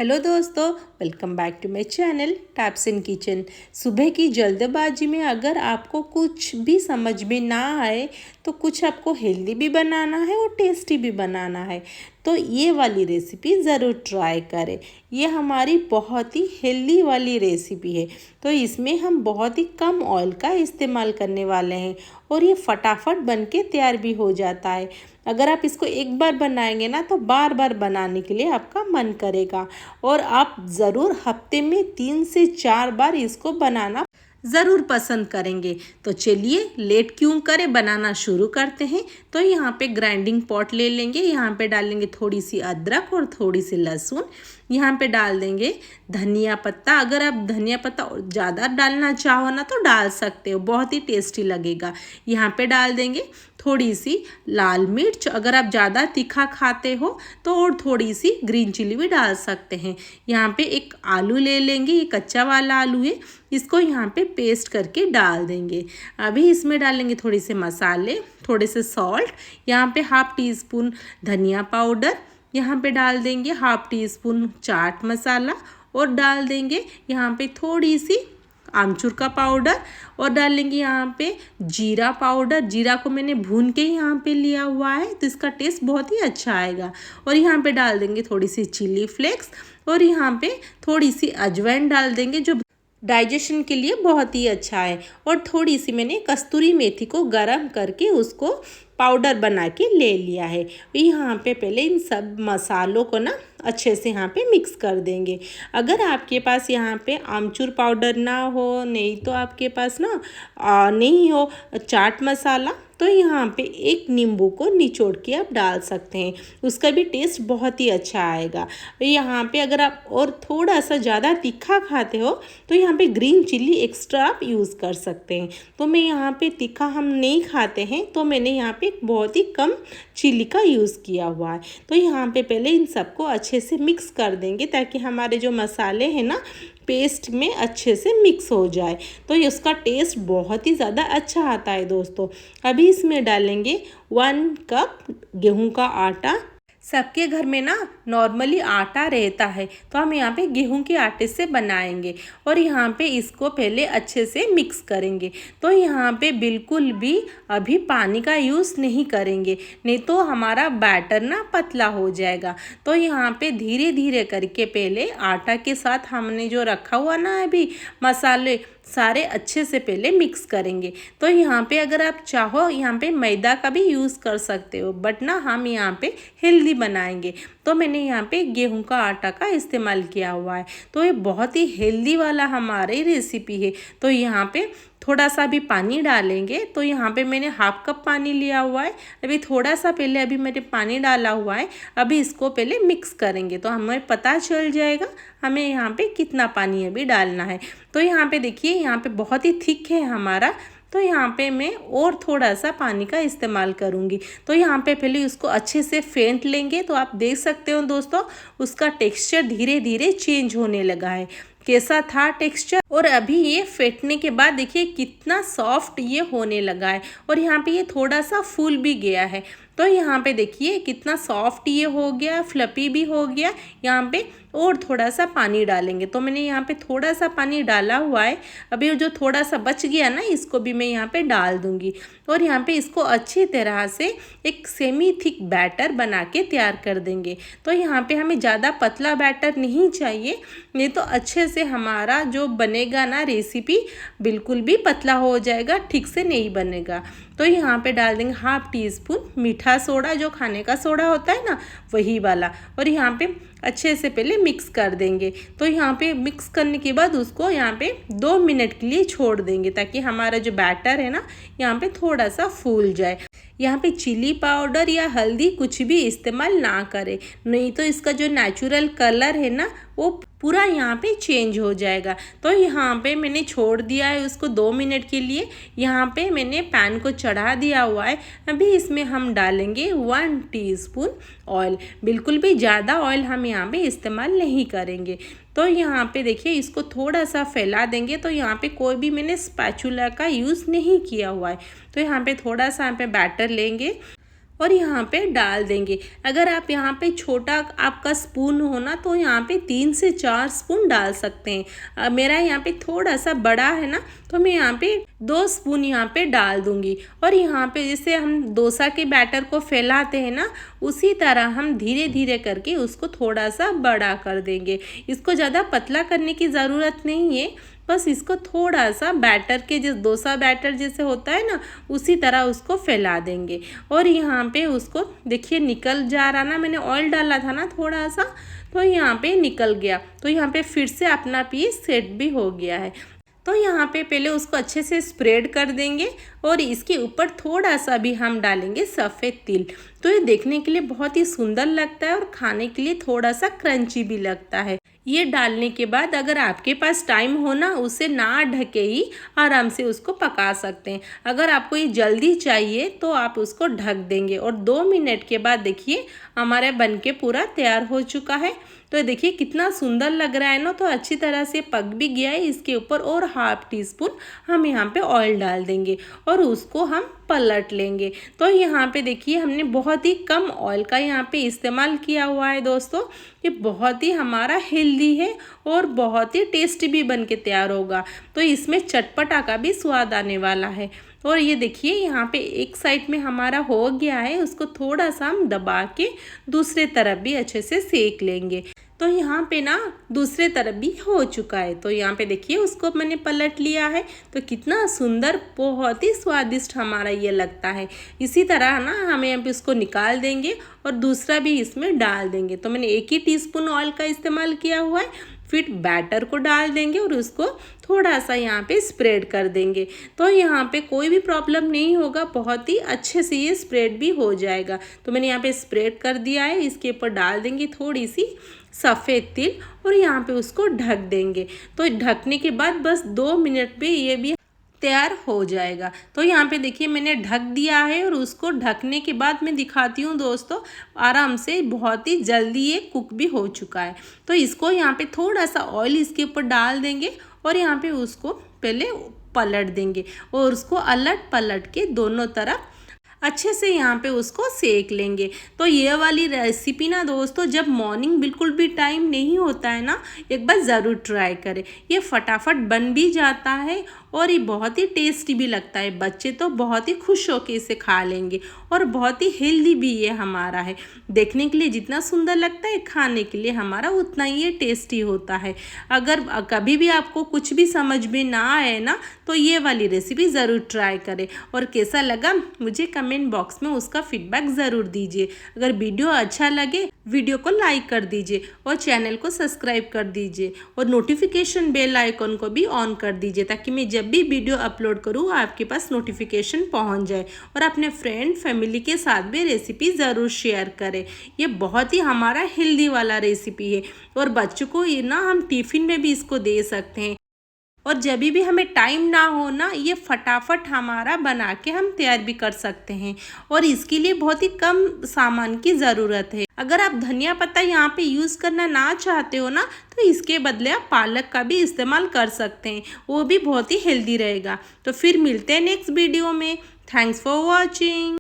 Hello दोस्तों, welcome back to my channel Taps in Kitchen. सुबह की जल्दबाजी में अगर आपको कुछ भी समझ में ना आए तो कुछ आपको हेल्दी भी बनाना है और टेस्टी भी बनाना है तो ये वाली रेसिपी ज़रूर ट्राई करें। ये हमारी बहुत ही हेल्दी वाली रेसिपी है। तो इसमें हम बहुत ही कम ऑयल का इस्तेमाल करने वाले हैं और ये फटाफट बन के तैयार भी हो जाता है। अगर आप इसको एक बार बनाएंगे ना तो बार बार बनाने के लिए आपका मन करेगा और आप ज़रूर हफ्ते में 3 से 4 बार इसको बनाना ज़रूर पसंद करेंगे। तो चलिए लेट क्यों करें, बनाना शुरू करते हैं। तो यहाँ पे ग्राइंडिंग पॉट ले लेंगे, यहाँ पे डालेंगे थोड़ी सी अदरक और थोड़ी सी लहसुन। यहाँ पे डाल देंगे धनिया पत्ता। अगर आप धनिया पत्ता ज़्यादा डालना चाहो ना तो डाल सकते हो, बहुत ही टेस्टी लगेगा। यहाँ पे डाल देंगे थोड़ी सी लाल मिर्च। अगर आप ज़्यादा तीखा खाते हो तो और थोड़ी सी ग्रीन चिली भी डाल सकते हैं। यहाँ पे एक आलू ले लेंगे, ये कच्चा वाला आलू है, इसको यहाँ पे पेस्ट करके डाल देंगे। अभी इसमें डालेंगे थोड़े से मसाले, थोड़े से सॉल्ट। यहाँ पे हाफ टी स्पून धनिया पाउडर, यहाँ पे डाल देंगे half tea spoon chaat masala और डाल देंगे यहाँ पे थोड़ी सी आमचूर का पाउडर और डालेंगे यहाँ पे जीरा पाउडर। जीरा को मैंने भून के यहाँ पे लिया हुआ है तो इसका टेस्ट बहुत ही अच्छा आएगा। और यहाँ पे डाल देंगे थोड़ी सी चिली फ्लेक्स और यहाँ पे थोड़ी सी अजवाइन डाल देंगे जो डाइजेशन के लिए बहुत ही अच्छा है। और थोड़ी सी मैंने कस्तूरी मेथी को गरम करके उसको पाउडर बना के ले लिया है। यहाँ पे पहले इन सब मसालों को ना अच्छे से यहाँ पे मिक्स कर देंगे। अगर आपके पास यहाँ पे आमचूर पाउडर ना हो, नहीं तो आपके पास ना नहीं हो चाट मसाला, तो यहाँ पे एक नींबू को निचोड़ के आप डाल सकते हैं, उसका भी टेस्ट बहुत ही अच्छा आएगा। यहाँ पे अगर आप और थोड़ा सा ज़्यादा तीखा खाते हो तो यहाँ पे ग्रीन चिल्ली एक्स्ट्रा आप यूज़ कर सकते हैं। तो मैं यहाँ पे तीखा हम नहीं खाते हैं तो मैंने यहाँ पे बहुत ही कम चिल्ली का यूज़ किया हुआ है। तो यहाँ पे पहले इन सबको अच्छे से मिक्स कर देंगे ताकि हमारे जो मसाले हैं ना पेस्ट में अच्छे से मिक्स हो जाए, तो इसका टेस्ट बहुत ही ज़्यादा अच्छा आता है दोस्तों। अभी इसमें डालेंगे 1 कप गेहूं का आटा। सबके घर में ना नॉर्मली आटा रहता है तो हम यहाँ पे गेहूं के आटे से बनाएंगे और यहाँ पे इसको पहले अच्छे से मिक्स करेंगे। तो यहाँ पे बिल्कुल भी अभी पानी का यूज़ नहीं करेंगे, नहीं तो हमारा बैटर ना पतला हो जाएगा। तो यहाँ पे धीरे धीरे करके पहले आटा के साथ हमने जो रखा हुआ ना अभी मसाले सारे अच्छे से पहले मिक्स करेंगे। तो यहाँ पे अगर आप चाहो यहाँ पे मैदा का भी यूज़ कर सकते हो, बट ना हम यहाँ पे हेल्दी बनाएंगे तो मैंने यहाँ पे गेहूं का आटा का इस्तेमाल किया हुआ है। तो ये बहुत ही हेल्दी वाला हमारी रेसिपी है। तो यहाँ पे थोड़ा सा भी पानी डालेंगे। तो यहाँ पे मैंने हाफ कप पानी लिया हुआ है, अभी थोड़ा सा पहले अभी मैंने पानी डाला हुआ है। अभी इसको पहले मिक्स करेंगे तो हमें पता चल जाएगा हमें यहाँ पे कितना पानी अभी डालना है। तो यहाँ पे देखिए यहाँ पे बहुत ही थिक है हमारा, तो यहाँ पे मैं और थोड़ा सा पानी का इस्तेमाल करूँगी। तो यहाँ पे पहले उसको अच्छे से फेंट लेंगे। तो आप देख सकते हो दोस्तों उसका टेक्सचर धीरे धीरे चेंज होने लगा है। कैसा था टेक्सचर, और अभी ये फेंटने के बाद देखिए कितना सॉफ्ट ये होने लगा है और यहाँ पे ये थोड़ा सा फूल भी गया है। तो यहाँ पे देखिए कितना सॉफ्ट ये हो गया, फ्लफी भी हो गया। यहाँ पे और थोड़ा सा पानी डालेंगे, तो मैंने यहाँ पे थोड़ा सा पानी डाला हुआ है। अभी जो थोड़ा सा बच गया ना इसको भी मैं यहाँ पे डाल दूँगी और यहाँ पे इसको अच्छी तरह से एक सेमी थिक बैटर बना के तैयार कर देंगे। तो यहाँ पे हमें ज़्यादा पतला बैटर नहीं चाहिए, नहीं तो अच्छे से हमारा जो बनेगा ना रेसिपी बिल्कुल भी पतला हो जाएगा, ठीक से नहीं बनेगा। तो यहाँ पे डाल देंगे हाफ टी स्पून मीठा सोडा, जो खाने का सोडा होता है ना वही वाला, और यहाँ पे अच्छे से पहले मिक्स कर देंगे। तो यहाँ पे मिक्स करने के बाद उसको यहाँ पे 2 मिनट के लिए छोड़ देंगे ताकि हमारा जो बैटर है ना यहाँ पे थोड़ा सा फूल जाए। यहाँ पे चिली पाउडर या हल्दी कुछ भी इस्तेमाल ना करें, नहीं तो इसका जो नेचुरल कलर है ना वो पूरा यहाँ पे चेंज हो जाएगा। तो यहाँ पे मैंने छोड़ दिया है उसको 2 मिनट के लिए। यहाँ पे मैंने पैन को चढ़ा दिया हुआ है। अभी इसमें हम डालेंगे 1 टीस्पून ऑयल। बिल्कुल भी ज़्यादा ऑयल हम यहाँ पे इस्तेमाल नहीं करेंगे। तो यहाँ पे देखिए इसको थोड़ा सा फैला देंगे। तो यहाँ पे कोई भी मैंने स्पैचुला का यूज़ नहीं किया हुआ है। तो यहाँ पे थोड़ा सा यहाँ पे बैटर लेंगे और यहाँ पे डाल देंगे। अगर आप यहाँ पे छोटा आपका स्पून हो ना तो यहाँ पे 3 से 4 स्पून डाल सकते हैं। मेरा यहाँ पे थोड़ा सा बड़ा है ना तो मैं यहाँ पे 2 स्पून यहाँ पे डाल दूँगी। और यहाँ पे जैसे हम डोसा के बैटर को फैलाते हैं ना उसी तरह हम धीरे धीरे करके उसको थोड़ा सा बड़ा कर देंगे। इसको ज़्यादा पतला करने की ज़रूरत नहीं है, बस इसको थोड़ा सा बैटर के जिस डोसा बैटर जैसे होता है ना उसी तरह उसको फैला देंगे। और यहाँ पे उसको देखिए निकल जा रहा ना, मैंने ऑयल डाला था ना थोड़ा सा तो यहाँ पे निकल गया। तो यहाँ पे फिर से अपना पीस सेट भी हो गया है। तो यहाँ पे पहले उसको अच्छे से स्प्रेड कर देंगे और इसके ऊपर थोड़ा सा भी हम डालेंगे सफ़ेद तिल। तो ये देखने के लिए बहुत ही सुंदर लगता है और खाने के लिए थोड़ा सा क्रंची भी लगता है। ये डालने के बाद अगर आपके पास टाइम हो ना उसे ना ढके ही आराम से उसको पका सकते हैं। अगर आपको ये जल्दी चाहिए तो आप उसको ढक देंगे और 2 मिनट के बाद देखिए हमारा बनके पूरा तैयार हो चुका है। तो देखिए कितना सुंदर लग रहा है ना, तो अच्छी तरह से पक भी गया है। इसके ऊपर और ½ टीस्पून हम यहाँ पे ऑयल डाल देंगे और उसको हम पलट लेंगे। तो यहाँ पे देखिए हमने बहुत ही कम ऑयल का यहाँ पे इस्तेमाल किया हुआ है दोस्तों। ये बहुत ही हमारा हेल्दी है और बहुत ही टेस्टी भी बन के तैयार होगा। तो इसमें चटपटा का भी स्वाद आने वाला है। और ये देखिए यहाँ पे एक साइड में हमारा हो गया है, उसको थोड़ा सा हम दबा के दूसरे तरफ भी अच्छे से सेक लेंगे। तो यहाँ पे ना दूसरे तरफ भी हो चुका है। तो यहाँ पे देखिए उसको मैंने पलट लिया है। तो कितना सुंदर बहुत ही स्वादिष्ट हमारा ये लगता है। इसी तरह ना हमें यहाँ पे उसको निकाल देंगे और दूसरा भी इसमें डाल देंगे। तो मैंने 1 ही टीस्पून ऑयल का इस्तेमाल किया हुआ है। फिर बैटर को डाल देंगे और उसको थोड़ा सा यहाँ पे स्प्रेड कर देंगे। तो यहाँ पे कोई भी प्रॉब्लम नहीं होगा, बहुत ही अच्छे से ये स्प्रेड भी हो जाएगा। तो मैंने यहाँ पे स्प्रेड कर दिया है। इसके ऊपर डाल देंगे थोड़ी सी सफ़ेद तिल और यहाँ पे उसको ढक देंगे। तो ढकने के बाद बस 2 मिनट में ये भी तैयार हो जाएगा। तो यहाँ पे देखिए मैंने ढक दिया है और उसको ढकने के बाद मैं दिखाती हूँ दोस्तों, आराम से बहुत ही जल्दी ये कुक भी हो चुका है। तो इसको यहाँ पे थोड़ा सा ऑयल इसके ऊपर डाल देंगे और यहाँ पे उसको पहले पलट देंगे और उसको अलट पलट के दोनों तरफ अच्छे से यहाँ पे उसको सेक लेंगे। तो ये वाली रेसिपी ना दोस्तों जब मॉर्निंग बिल्कुल भी टाइम नहीं होता है ना, एक बार ज़रूर ट्राई करें। ये फटाफट बन भी जाता है और ये बहुत ही टेस्टी भी लगता है। बच्चे तो बहुत ही खुश होकर इसे खा लेंगे और बहुत ही हेल्दी भी ये हमारा है। देखने के लिए जितना सुंदर लगता है खाने के लिए हमारा उतना ही ये टेस्टी होता है। अगर कभी भी आपको कुछ भी समझ में ना आए ना तो ये वाली रेसिपी ज़रूर ट्राई करें और कैसा लगा मुझे कमेंट बॉक्स में उसका फीडबैक ज़रूर दीजिए। अगर वीडियो अच्छा लगे वीडियो को लाइक कर दीजिए और चैनल को सब्सक्राइब कर दीजिए और नोटिफिकेशन बेल आइकन को भी ऑन कर दीजिए ताकि मैं जब भी वीडियो अपलोड करूँ आपके पास नोटिफिकेशन पहुंच जाए। और अपने फ्रेंड फैमिली के साथ भी रेसिपी ज़रूर शेयर करें। ये बहुत ही हमारा हेल्दी वाला रेसिपी है और बच्चों को ये ना हम टिफ़िन में भी इसको दे सकते हैं। और जब भी हमें टाइम ना हो ना ये फटाफट हमारा बना के हम तैयार भी कर सकते हैं और इसके लिए बहुत ही कम सामान की ज़रूरत है। अगर आप धनिया पत्ता यहाँ पे यूज़ करना ना चाहते हो ना तो इसके बदले आप पालक का भी इस्तेमाल कर सकते हैं, वो भी बहुत ही हेल्दी रहेगा। तो फिर मिलते हैं नेक्स्ट वीडियो में। Thanks for watching.